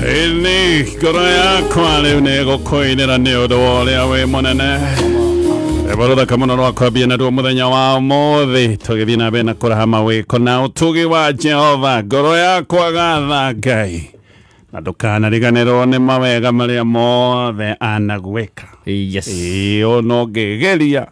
Ini ngoro yakwa riu ni gukuinira ni undu wa uria wi munene. Ebaruda kamuno rwakwa biena ruo muthenya wa mothi tugithii na mbere na kuraha mawiko na utugi wa Jehova. Ngoro yakwa gatha Ngai na ndukanaриganirwo ni mawega maria mothe anagwika. Yes. No ngigeria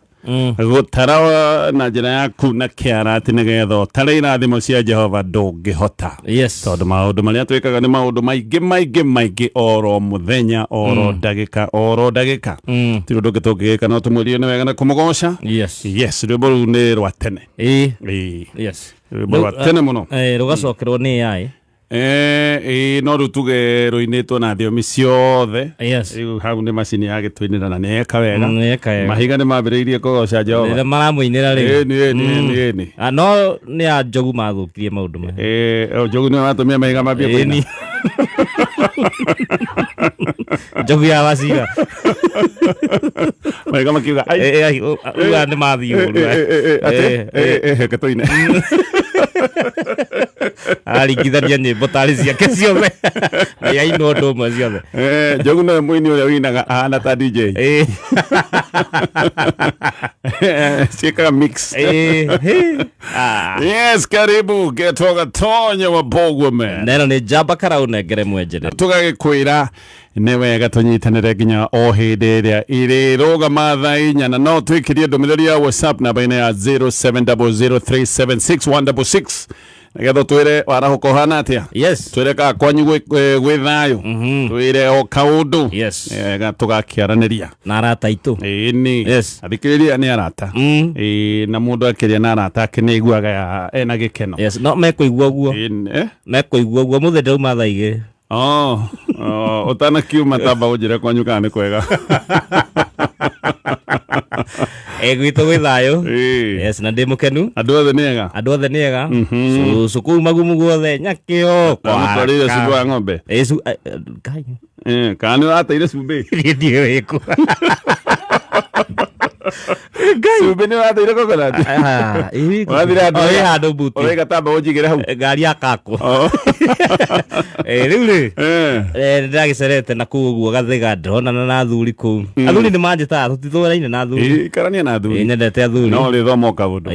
gutara na njira yaku na kiara ati nigetha utare irathimo cia Jehova ndungihota. Yes. Tondu maundu maria twikaga ni maundu maingi oro muthenya oro ndagika ti undu tungigika no tumwirie ni wega na kumugoca. Yes rwimbo ru ni rwa tene. Yes rwimbo rwa tene muno rugacokerwo ni ai no rutuge ruinitwo na thiomi ciothe. Yes. Hau ni macini ya gitwinira na neka wega mahiga ni mambiriirie kugoca Jehova rira maramuinira ri ni no ni a njogu mathukirie maundu me njogu ni watumia mahiga mambie kuina njogu ya wacira mahiga makiuga ai uga ni mathiuru gatoine aringithania nyimbo tari ciake ciothe yaino undu umwe ciothe njogu no muini uria winaga ahana ta DJ ciekaga mix. Yes, karibu getoga tonye wa Bogwo man neno ni jamba karau negere mwenjere tugagikwira ni wega tunyitanire nginya o hindi iria irirugama thaa inya na no twikirie ndumiriri ya WhatsApp namba ine ya 0700376166 nagetha twire warahuko hana atia. Yes. Twire ka kwanyu gwi thayo twire o kaundu ga tugakiaraniria na arata itu ni athikiriria ni arata na mundu akiria na arata akiniguaga ena gikeno. Yes, no mekuigua guo mekuigua guo muthe ndauma thaa igiri utana kiuma tamba unjire kwanyu kana ni kwega gwitu gwi thayo. Yes, na ndi mukenu andu othe ni ega suku magumu guothe nyakio kwa twarire suku wa ng'ombe kana wateire cumbi ndio wiko cumbi ni wateire coconut wathira andu handu buti oiga tamba unjigire hau ngari akako riu ri ndagicerete na kuguo gathiga ndonana na athuri kuu athuri ni manjita tutithuraine na athuri karania na athuri nyendete athuri no ri thomo kaundu.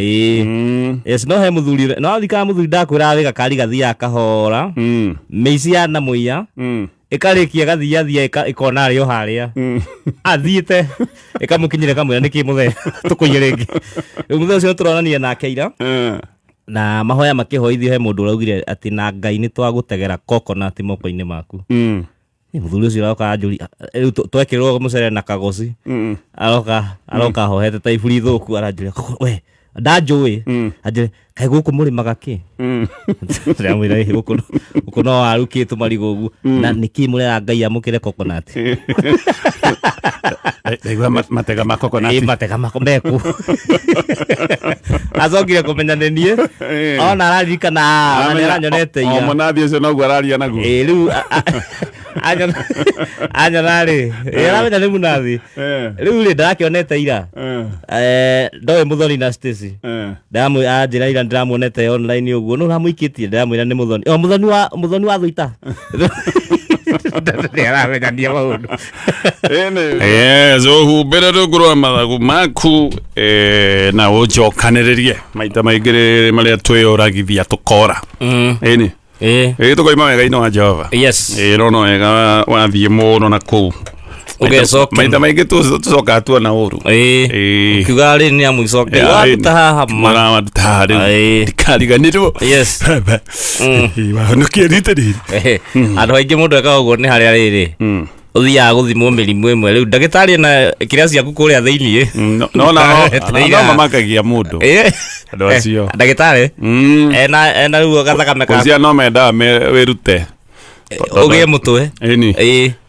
Yes, no he muthuri no thika muthuri ndakwira wiga kari gathia kahora meici ya na muiya ikarikia gathia ikona ari o haria athiite ikamukinyire kamwira niki muthe tukuye ringi muthe ucio turonania nake ira na mahoya makihoithio he mundu uraugire ati na Ngai ni twagutegera coconut moko-ini maku. Muthuri ucio aroka anjuri twekirwo mucere na kagoci aroka hohete ta iburi thuku aranjuri we ndanjui anjuri kai guku murimaga ki ndamwira guku no arukitu marigo uguo na niki murera Ngai amukire coconut igwa matega ma coconut matega mako meku azogire kumenyania ona ararika na aranyonete ya munathi ucio no gwararia naguo riu anyonari eramenya ni munathi riu ri ndarakionete ira ndoe muthoni na Stacy ndamu anjira ira ndiramuonete online uguo no ramuikitie ndamwira ni muthoni muthoni wa thuita ndaramenya maundu humbire rungurwa mathagu maku na unjokaniririe maita maingĩ maria twiyuragithia tukora ini tukoima wega ino wa Jehova. Yes. Rono wega wathie muno na kuu ugecoka maita maingĩ tucoka tuona uru ukiuga ri ni amuicoke watuta haha marawaruta harĩ ndikariganĩrwo. Yes. Wahonokia rita rĩrĩ andũ aingĩ mũndũ ekaga ũguo nĩ harĩa rĩrĩ uthiaga guthimwo mĩrimũ ĩmwe rĩu ndagĩtarĩ na kĩrĩa ciaku kũrĩa thĩinĩ no mamakagia mũndũ andũ acio ndagĩtarĩ ena rĩu gathakame kacia no mendaga wĩrute ũgĩe mũtwe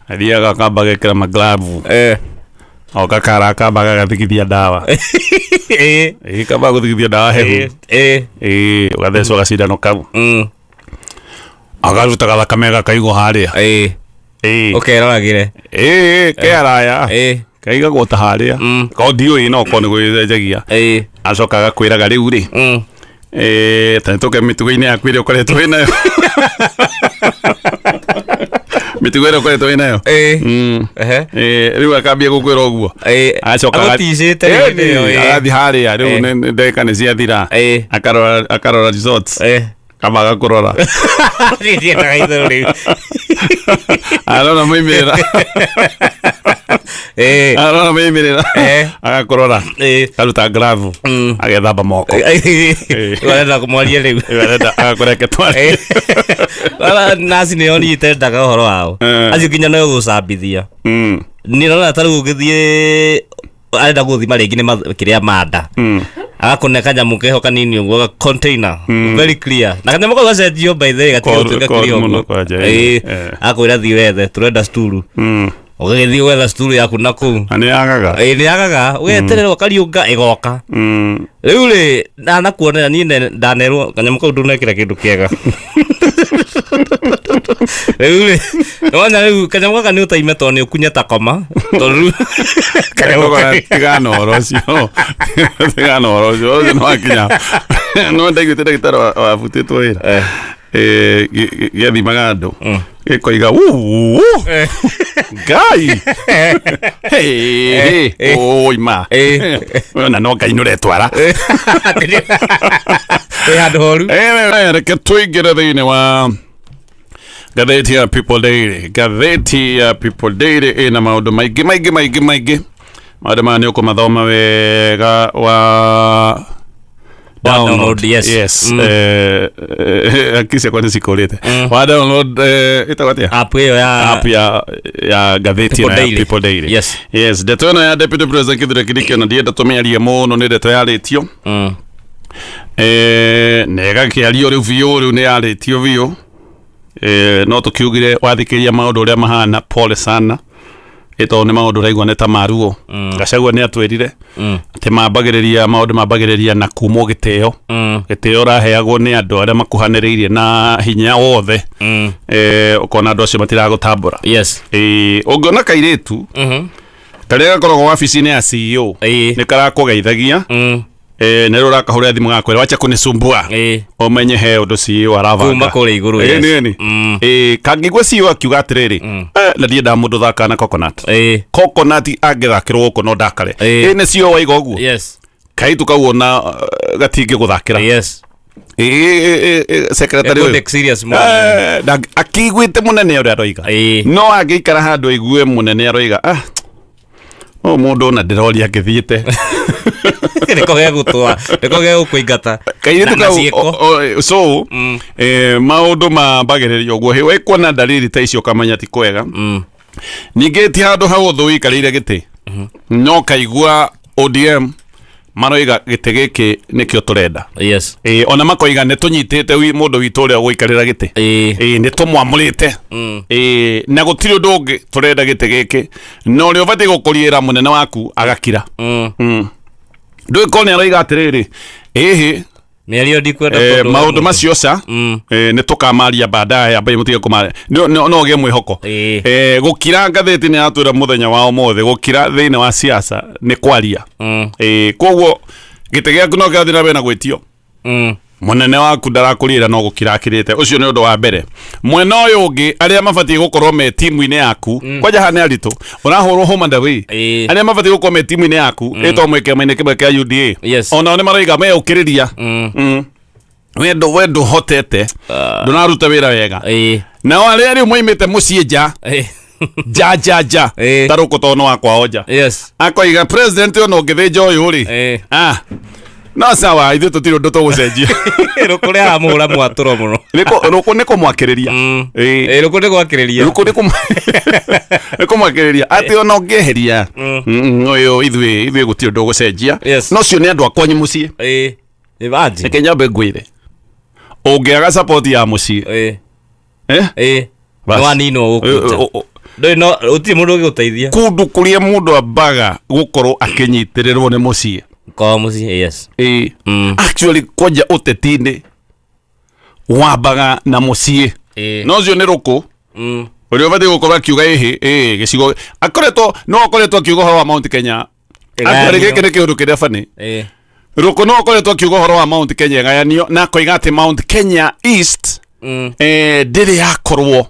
athiaga akamba gĩkĩra maglavu okakara akamba gagathigithia ndawa kamba gũthigithia ndawa hehu ũgathecwo gacindano kau akaruta gathakame gakaigwo harĩa ukeroragire kearaya kaigagwo ta harĩa ko ndiũĩ no ko nĩ gwĩcenjagia acoka agakwĩraga rĩu rĩ tani tũke mĩtugo-inĩ yaku ĩrĩa ũkoretwo wĩ nayo mitugo ĩrĩa ũkoretwo wĩnayo rĩu akambia gũkwĩra ũguo acoka agathiĩ harĩa rĩu ndagĩka nĩ ciathira akarora results kamaga kũrora arona moimĩrĩra arona moimĩrĩra agakũrora karuta glavu agethamba moko arenda kũmwaria rĩu agakũreke twarie naci nĩo nyite ndaga ũhoro wao acio nginya no gũcambithia nĩrona ta rĩu ũgĩthiĩ arenda gũthima rĩngĩ nĩ kĩrĩa manda agakũne kanyamũ keho kanini ũguo container very clear na kanyamũ kau gacenjio by the way gatiga clear ũguo akwĩra thiĩ wethe tũrenda sturu ũgĩthiĩ gwetha sturu yaku na kũu nĩ yagaga ũgeterera ũkariũnga ĩgoka rĩu rĩ ndanakuonera niĩ ndanerwo kanyamũ kau ndũnekĩra kĩndũ kĩega rĩu rĩ nĩwanya rĩu kanyamũ gaka nĩ ũtaime tondũ nĩ ũkunye ta koma tondũ tigana ũhoro ũcio ũcio nĩ wakinya no ndaiguĩte ndagĩtarĩ wabutĩtwo wĩra gĩathimaga andũ gĩkoiga ngai oima na no ngai nũretwara handũ horu reke tũingĩre thĩinĩ wa ngathĩti ya People Daily ĩna maũndũ maingĩ maũndũ maya nĩ ũkũmathoma wega wa download yes akisia kwani sikolete wa download itakwata app hiyo ya gatheti na People Daily yes ndeto ĩno ya Deputy President Kithure Kindiki na ndienda tũmĩarie mũno nĩ ndeto yarĩtio nega kĩario rĩu nĩ yarĩtio biũ no tũkiugire wathikĩria maũndũ ũrĩa mahana pole sana ito nĩ maũndũ raigua nĩ ta maruo Gachagua nĩ atwĩrire atĩ maũndũ mambagĩrĩria na kuumwo gĩtĩo raheagwo nĩ andũ arĩa makuhanĩrĩirie na hinya wothe ũkona andũ acio matiragũtambũra ũngĩona kairĩtu karĩa gakoragwo wabici-inĩ ya CEO nĩ karakũgeithagia nĩ rũrakahũrĩra thimũ gakwĩra wacha kũnĩsumbua ũmenye he ũndũ CEO arabanga kuma kũrĩa igũrũ kangĩigua CEO akiuga atĩrĩrĩ na ndiĩ nda mũndũ thaka na coconut angĩthakĩrwo gũkũ no ndakare nĩ CEO waiga ũguo kaitu kau ona gatingĩ gũthakĩra secretary akĩiguĩte mũnene ũrĩa aroiga no angĩikara handũ aigue mũnene aroiga mũndũ ona ndĩroria angĩthiĩte nĩko gĩa gũkũingata so maũndũ mambagĩrĩria ũguo wĩkuona ndariri ta icio kamenya ti kwega ningĩ ti handũ hau ũthũ wĩikarĩire gĩtĩ no kaigua ODM maroiga gĩtĩ gĩkĩ nĩkĩo tũrenda ona makoiga nĩ tũnyitĩte mũndũ witũ ũrĩa gũikarĩra gĩtĩ nĩ tũmwamũrĩte na gũtirĩ ũndũ ũngĩ tũrenda gĩtĩ gĩkĩ na ũrĩa ũbatiĩ gũkũriĩra mũnene waku agakira ndũĩkorwo nĩ aroiga atĩrĩrĩ maũndũ macio ca nĩ tũkamaria baadaye ambaye mũtige kũmaria no ũgĩe mwĩhoko gũkira ngathĩti nĩ yatwĩra mũthenya wa ũmũthĩ gũkira thĩinĩ wa siasa nĩ kwaria koguo gĩtĩ gĩaku no kĩrathiĩ na mbere na gwĩtio mũnene waku ndarakũrĩra no gũkira akĩrĩte ũcio nĩ ũndũ wa mbere mwena ũyũ ũngĩ arĩa mabatiĩ gũkorwo me timu-inĩ yaku kwanja hana aritũ ũrahũrwo home and away arĩa mabatiĩ gũkorwo me timu-inĩ yaku ĩtwo mwĩkĩama-inĩ kĩmwe kĩa UDA onao nĩ maroiga meũkĩrĩria we ndũhotete ndũnaruta wĩra wega nao arĩa rĩu moimĩte mũciĩ nja tarũkũ tono wakwao nja akoiga president ona ũngĩthĩnja ũyũ rĩ no sawa ithuĩ tũtirĩ ũndũ tũgũcenjia rũkũ rĩa amũhũra mwatũro mũno rũkũ nĩ kũmwakĩrĩria rũkũ nĩ gwakĩrĩria nĩ kũmwakĩrĩria atĩ ona ũngĩeheria ũyũ ithuĩ gũtirĩ ũndũ ũgũcenjia no cio nĩ andũ akwanyu mũciĩ reke nyambe ngwĩre ũngĩaga support ya mũciĩ nĩwaninwo ũtirĩ mũndũ ũgĩgũteithia kũndũ kũrĩa mũndũ ambaga gũkorwo akĩnyitĩrĩrwo nĩ mũciĩ actually kwanja ũteti-inĩ wambaga na mũciĩ no ũcio nĩ rũkũ ũrĩa ũbatiĩ gũkorwo akiuga gĩcigo no akoretwo akiuga ũhoro wa Mount Kenya atĩ gĩkĩ nĩ kĩũndũ kĩrĩa bani rũkũ no akoretwo akiuga ũhoro wa Mount Kenya gayanio na akoiga atĩ Mount Kenya East ndĩrĩ yakorwo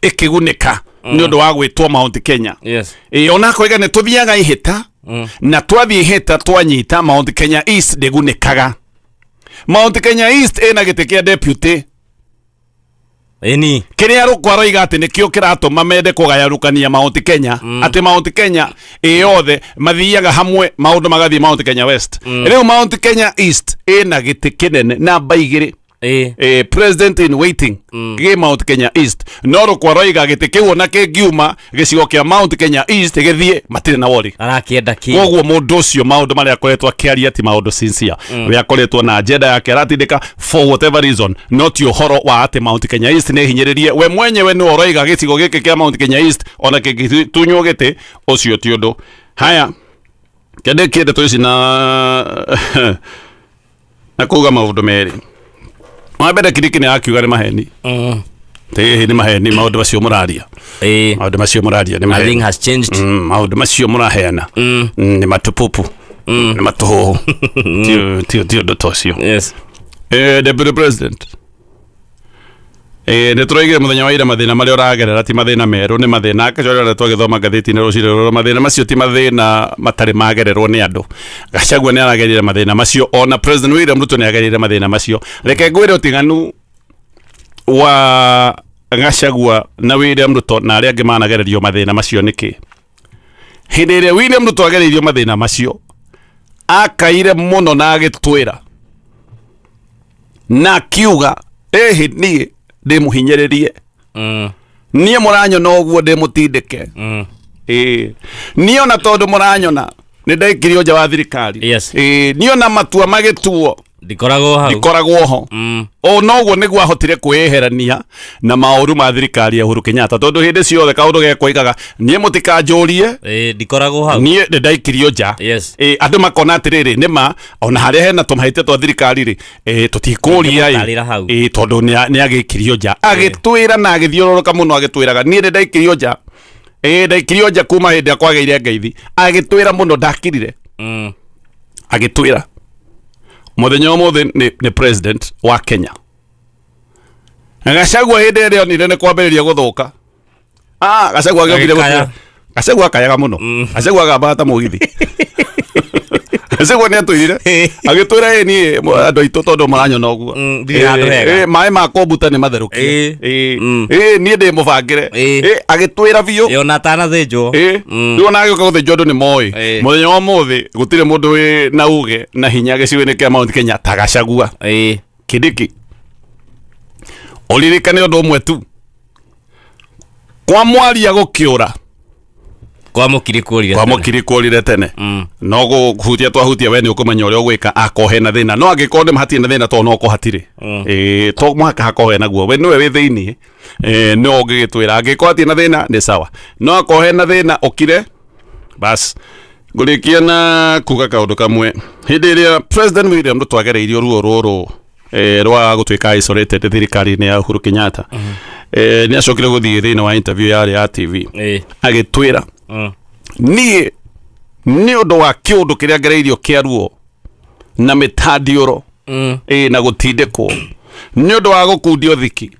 ĩkĩgunĩka nĩ ũndũ wa gwĩtwo Mount Kenya. Yes. Onako ĩga nĩ tũthiaga ihĩta na twathiĩ ihĩta twanyita Mount Kenya East ndĩgunĩkaga. Mount Kenya East ĩna gĩtĩ kĩa deputy. Eni. Kĩrĩa rũkwaro iga atĩ nĩkĩo kĩratũma mende kũgayarũkania Mount Kenya atĩ Mount Kenya yothe mathiaga hamwe maũndũ magathiĩ Mount Kenya West. Rĩu Mount Kenya East ĩna gĩtĩ kĩnene namba 2. President in waiting gĩ Mount Kenya East no rũkwaro iga gĩtĩ kĩu ona kĩngiuma gĩcigo kĩa Mount Kenya East gĩthiĩ matirĩ na wori. Arakĩenda kĩ. Koguo mũndũ ũcio maũndũ marĩa akoretwo akĩaria ti maũndũ sincere. We akoretwo na agenda yake aratindĩka for whatever reason, not ũhoro wa atĩ Mount Kenya East nĩ hinyĩrĩrie. We mwenyewe nĩ ũroiga gĩcigo gĩkĩ kĩa Mount Kenya East ona kĩngĩtunywo gĩtĩ ũcio ti ũndũ. Haya kĩndĩ kĩndĩ tũici na kuuga maũndũ merĩ. Wambere Kindiki nĩ akiuga nĩ maheni. Nĩ maheni maũndũ macio mũraria. Maũndũ macio mũraria nĩ maheni. Nothing has changed. Maũndũ macio mũraheana nĩ matupupu. Nĩ matuhuhu. Ti ũndũ ta ũcio. Yes. Deputy President. Nĩ tũraigire mũthenya wa ira mathĩna marĩa ũragerera ti mathĩna merũ, nĩ mathĩna akacorera twagĩthoma ngathĩti-inĩ rũciinĩ. Mathĩna macio ti mathĩna matarĩ magererwo nĩ andũ. Gachagua nĩ aragerire mathĩna macio, ona President William Ruto nĩ agerire mathĩna macio. Reke ngwĩre ũtiganu wa Gachagua na William Ruto na arĩa angĩ managererio mathĩna macio nĩkĩ? Hĩndĩ ĩrĩa William Ruto agereirio mathĩna macio akaire mũno na agĩtwĩra na akiuga niĩ ndĩmũhinyĩrĩrie. Niĩ mũranyona ũguo ndĩmũtindĩke. Niĩ ona tondũ mũranyona nĩ ndaikirio nja wa thirikari. Yes. Niĩ ona matua magĩtuo ndikoragwo ho. Noguo nĩguo ahotire kwĩyeherania na maũru ma thirikari ya Uhuru Kenyatta, tondũ hĩndĩ ciothe kaũndũ gekwo igaga niĩ mũtikanjũrie ndikoragwo hau, niĩ nĩ ndaikirio nja. Andũ makona atĩrĩrĩ nĩma ona harĩa hena tũmahĩtia twa thirikari rĩ tũtikũria tondũ nĩ agĩkirio nja, agĩtwĩra na agĩthiũrũrũka mũno agĩtwĩraga niĩ nĩ ndaikirio nja. Ndaikirio nja kuma hĩndĩ ĩrĩa kwagĩire ngeithi, agĩtwĩra mũno ndakirire. Agĩtwĩra mũthenya ũmũthĩ nĩ president wa Kenya. Gachagua hĩndĩ ĩrĩa onire nĩ kwambĩrĩria gũthũka. Gachagua agĩokire gũtwĩra. Gachagua akayaga mũno. Gachagua agamba ta mũgithi. Gachagua nĩ atwĩrire agĩtwĩra niĩ andũ aitũ tondũ mũranyona ũguo maĩ ma kombuta nĩ matherũkie. Niĩ ndĩ mũbangĩre. Agĩtwĩra biũ ona atanathĩnjwo. Rĩu ona agĩũka gũthĩnjwo andũ nĩ moĩ. Mũthenya wa ũmũthĩ gũtirĩ mũndũ wĩ na uge na hinya gĩcigo-inĩ kĩa Mount Kenya ta Gachagua. Kindiki ũririkane ũndũ ũmwe tu, kwa mwaria gũkĩũra kwa mũkiri kũrire tene no gũhutia twahutia we nĩ ũkũmenya ũrĩa ũgwĩka akohe na thĩna, no angĩkorwo ndĩmahatirĩ na thĩna tondũ no ko hatirĩ to mũhaka hakohe naguo we nĩwe wĩ thĩiniĩ no ũngĩgĩtwĩra angĩkorwo hatirĩ na thĩna nĩ sawa, no akohe na thĩna ũkire bas. Ngũrĩkia na kuga kaũndũ kamwe, hĩndĩ ĩrĩa President William Ruto agereirio ruo rũrũ rwa gũtuĩka isolated thirikari-inĩ ya Uhuru Kenyatta, nĩ acokire gũthiĩ thĩinĩ wa interview yarĩ ya TV agĩtwĩra niĩ nĩ ũndũ wa kĩũndũ kĩrĩa ngereirio kĩa ruo na mĩtandiũro na gũtindĩkwo nĩ ũndũ wa gũkundio thiki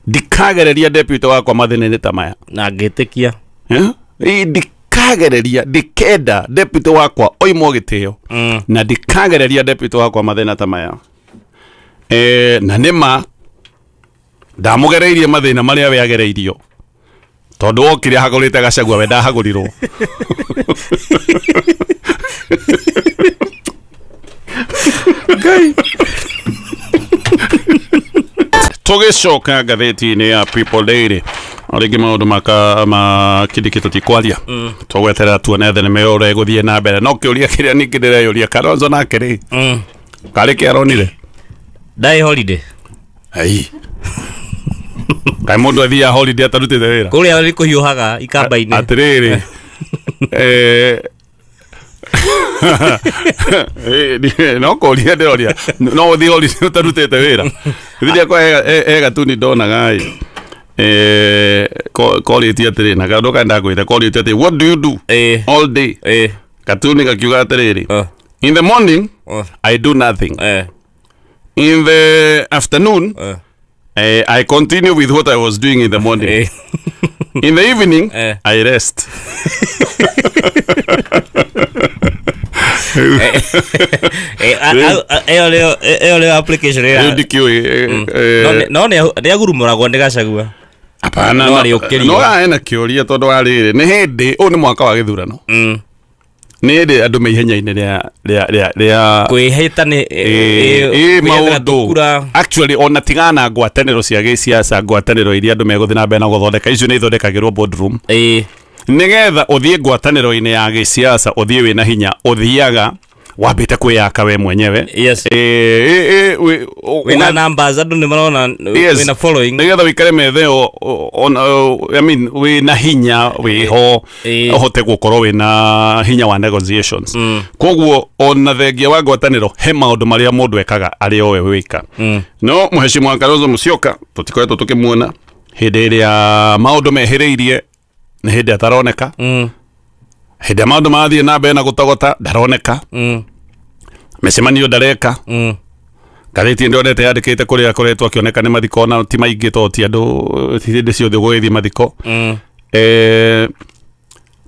ndikagereria deputy wakwa mathĩna-inĩ ta maya na ngĩtĩkia ndikagereria ndikenda deputy wakwa oimwo gĩtĩo na ndikagereria deputy wakwa mathĩna ta maya. Na nĩma ndamũgereirie mathĩna marĩa we agereirio tondũ okire ahagũrĩte Gachagua we ndahagũrirwo. Tũgĩcoka ngathĩti-inĩ ya People Daily rĩngĩ maũndũ ma Kindiki tũtikwaria tũgweterera tuone thenema ĩyo ũrĩa ĩgũthiĩ na mbere, no kĩũria kĩrĩa ningĩ ndĩreyũria Kalonzo nake rĩ karĩ kĩaronire ndaĩ holiday kaĩ mũndũ athiaga holiday atarutĩte wĩra kũrĩa rĩ kũhiũhaga ikamba-inĩ atĩrĩrĩ no kũria ndĩroria no ũthiĩ holiday ũtarutĩte wĩra rĩrĩa kwa egatuni ndonaga korĩtie atĩrĩ na kaũndũ kaĩ ndakwĩra korĩtie atĩrĩ what do you do all day katuni gakiuga atĩrĩrĩ in the morning I do nothing, in the afternoon I continue with what I was doing in the morning. In the evening, I rest. Leo application ya no ne agurumuragwo ndi Gachagua. Apana no aena kiuria tondu ari ni hindi u ni mwaka wa githurano. Ni hindi andu me ihenya-ini ria kwihita ni maundu actually ona tigana ngwataniro cia giciaca ngwataniro iria andu meguthi na mbere na guthondeka icio ni ithondekagirwo boardroom nigetha uthie ngwataniro-ini ya giciaca uthie wina hinya uthiaga wambite kwiyaka we mwenyewe. Yes. Wina numbers andu ni marona wina following nigetha wikare metheo I mean wina hinya wiho uhote gukorwo wina hinya wa negotiations. Koguo ona thengia wa ngwataniro he maundu maria mundu ekaga ari owe wika. No Mheshimiwa Kalonzo Musyoka tutikoretwo tukimuona hindi iria maundu mehiriirie ni hindi ataroneka. Hindi maundu mathie na mbere na gutogota ndaroneka. Mecemanio ndareka. Gatheti ndonete yandikite kuria akoretwo akioneka ni mathiko na ti maingi to ti andu hindi ciothe gwithie mathiko.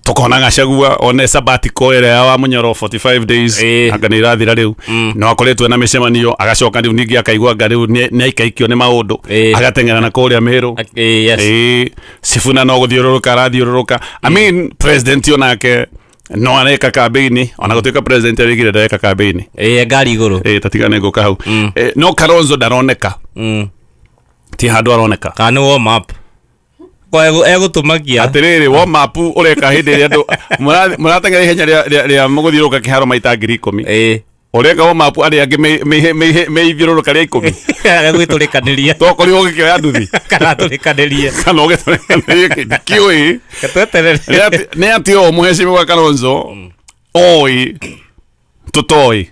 Tukona Gachagua one sabbatical ere wa munyoro 45 days anga ni irathira riu no akoretwo na mecemanio agacoka riu ningi akaigwa nga riu ni aikaikio ni maundu agatengera na kuria Meru. Sifuna no guthiururuka arathiururuka. I mean president onake no areka campaign ona gutuika president arigire ndareka campaign ngari iguru tatigane nguka hau no Kalonzo ndaroneka ti handu aroneka kana warm up kwa egutumagia atiriri warm up ureka hindi ria andu muratengera ihenya ria muguthiuruka kiharo maita 10,000 ureka warm up ari angi meithiururuka ria 10 gwiturikanĩria tokori ugikioya nduthi kana turikanirie kana ugiturikanĩrie kiui tweterere ni ati o Mheshimiwa Kalonzo oi tutoi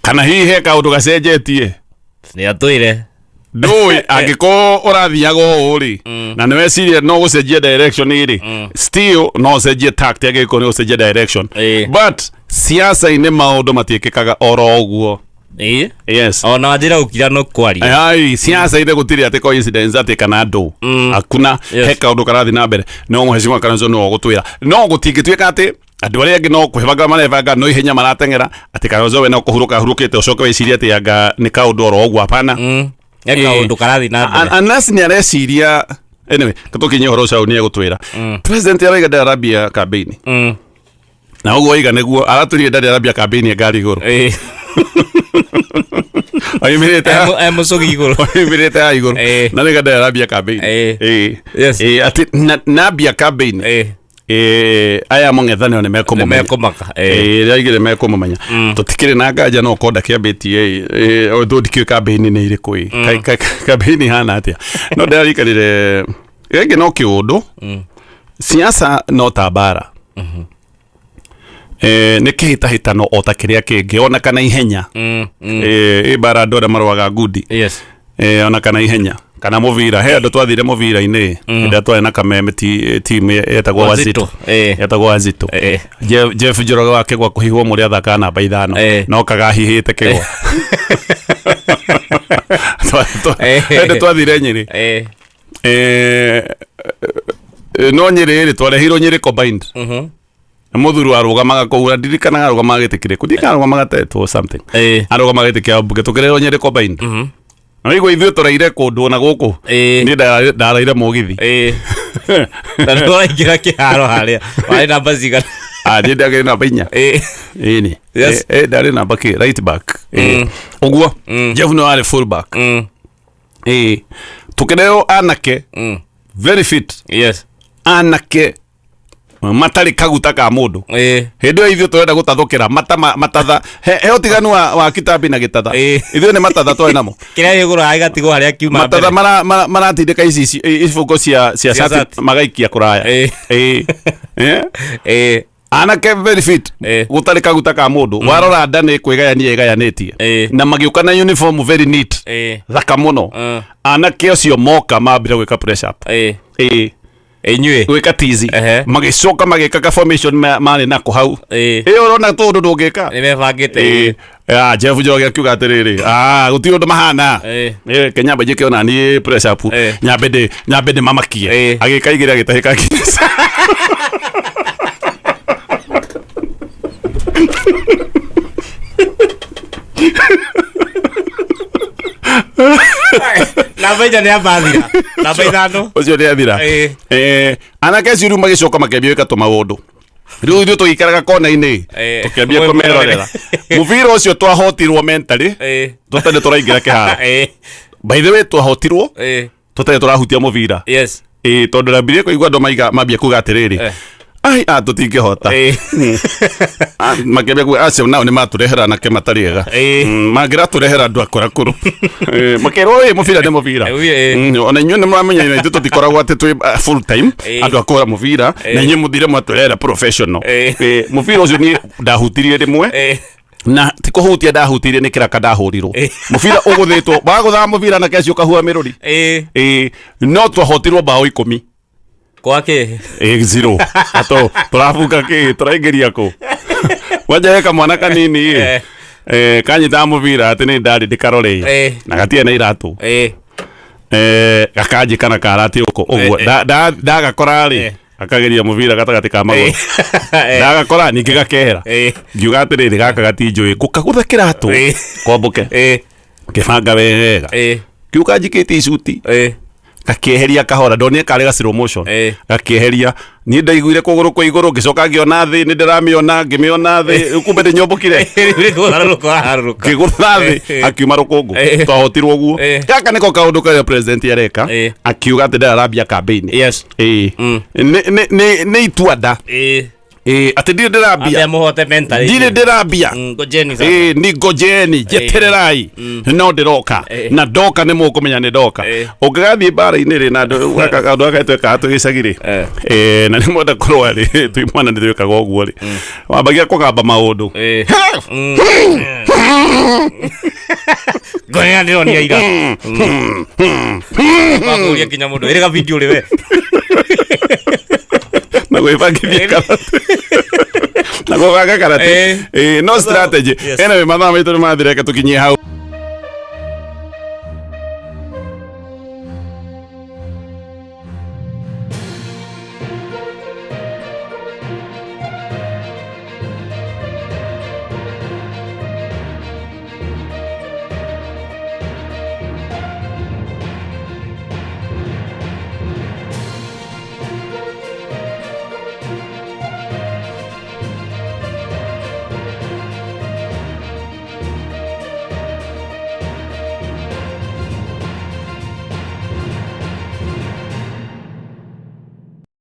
kana hihi kaundu gacenjetie ni atwire ndui angiko urathiaga uri na niwe serious no gucenjia direction iri still no cenjia tactic agiko ni gucenjia direction but siasa ine maundu matiikikaga oro uguo. Yes. Ona njira ukira no kwari. Ai siasa ine gutiri ati coincidence ati kana ndu. Hakuna heka undu karathi na mbere. No Mheshimiwa Kalonzo no gutwira. No gutingitwika ati andu aria angi no kuhebaga marevanga no ihenya maratengera ati Kalonzo we no kuhuruka hurukite ucoke wiciria ati anga ni kaundu oro uguo hapana. Eka undu karathi na mbere. Anas ni areciria anyway katukinye horo ucio ni gutwira. President araiga ndarabia campaign. Na uguo iga neguo araturire ndarabia campaign ngari iguru. Aimirite mucogi iguru aimirite iguru na niga ndarabia campaign ati nabia campaign aya mong'ethanio ni mekumaka raigire mekumumenya tutikire na nganja no konda kiambitie thundikio campaign ni iriku campaign hana atia no ndarikarire rege no kiundu siasa no tabara ni kihitahitano o ta kiria kingi ona kana ihenya bara ndora marwaga ngudi ona kana ihenya kana muvira he andu twathire muvira-ini nda twena kameme team etagwo Wazito Jeff Njoroge wake gwa kuhihwo muri athaka namba 5 no kagahihite kigwa twathire Nyeri no Nyeri ri twarehirwo Nyeri combined muthuru arugamaga kuura ndirikanaga arugamaga gitikire kudika arugamaga teto something arugamaga gitikia mbuge tukirero Nyeri combined no igwe ithuĩ tũraire kũndũ na gũkũ nĩ ndaraire mũgithi na ndũraingĩra kĩharo harĩa warĩ namba cigana nĩ ndagĩrĩ namba 4 ĩni ndarĩ namba kĩ right back ũguo Jeff no arĩ full back tukĩreo anake very fit anake matari kaguta ka mundu hindi yo ithio twenda gutathukira matatha he utiganu wa kitambi na gitatha ithio ni matatha twa namo kiria iguru aigatigwo haria kiuma matatha maratindika ici ibuko cia sati magaikia kuraya anake very fit gutari kaguta ka mundu warora nda ni kwigayania igayanĩtie na magiuka na uniform very neat thaka muno anake ucio moka mambire gwika press up enywe gwika tizi magicoka magika ka formation mari nako hau urona tundu ndungika ni mebangite Jeff Joge akiuga atiriri guti undu mahana Kenya baje kiona ni pressure pu nyabede mamakie agikaigira gitahika kinisa na baita ne abathira na baithano ucio ne athira anake ciuru magicoka makebio ikatuma maundu riu ithu tugikaraga kona-ini tukiambia kumerorera mubira ucio twahotirwo mentally tutane turaingira kihara by the way twahotirwo tutane turahutia mubira tondu rambirie kuigua andu mambia kuga atiriri tutingihota makĩambia kuga acio nao nĩ maturehera nake matarĩ ega mangĩraturehera andũ akũrakũrũ makĩrwo mũbira nĩ mũbira ona inyuĩ nĩ mũramenya ithuĩ tũtikoragwo atĩ twĩ full time andũ akũhũra mũbira na inyuĩ mũthire mwatũrehera professional mũbira ũcio niĩ ndahutirie rĩmwe na ti kuhutia ndahutirie nĩ kĩraka ndahũrirwo mũbira ũgũthĩtwo wagũthaga mũbira na keci ũkahua mĩrũri no twahotirwo mbaũ 10 kwake 0 ato turabuka ki turaingiria ku wajeka mwana kanini kanyita muvira ati ni ndari ndikarore na gatie na iratu gakaji kana karati uko uguo ndagakora ri akageria muvira gatagati ka maguru ndagakora ningi gakehera ngiuga atiriri gaka gatinjui gukagutha kiratu kombuke kibanga wega kiuka njikiti icuti gakieheria kahora ndonire kare ga slow motion gakieheria ni ndaiguire kuguru kwa iguru ngicoka ngiona thi ni ndiramiona ngimiona thi kumbe ndi nyombukire kigura thi akiuma rukungu twahotirwo guo gaka niko kaundu ka president areka akiuga ati ndarambia campaign ni ituada ati ndi ndirambia muhote mentally ndi ndirambia ngojeni ni ngojeni jetererai no ndiroka na ndoka ni mukumenya ni ndoka ungigathie bara-ini ri na andu akaitweka atugicagiri na ni mwenda kurwa ri twimwana ni twikaga uguo ri wambagia kugamba maundu ngonya ndironia ira wakuria kinya mundu iriga video ri we na gwibangithia karate na gubanga karate no strategy anyway mathaa maitu ni mathireke tukinyie hau.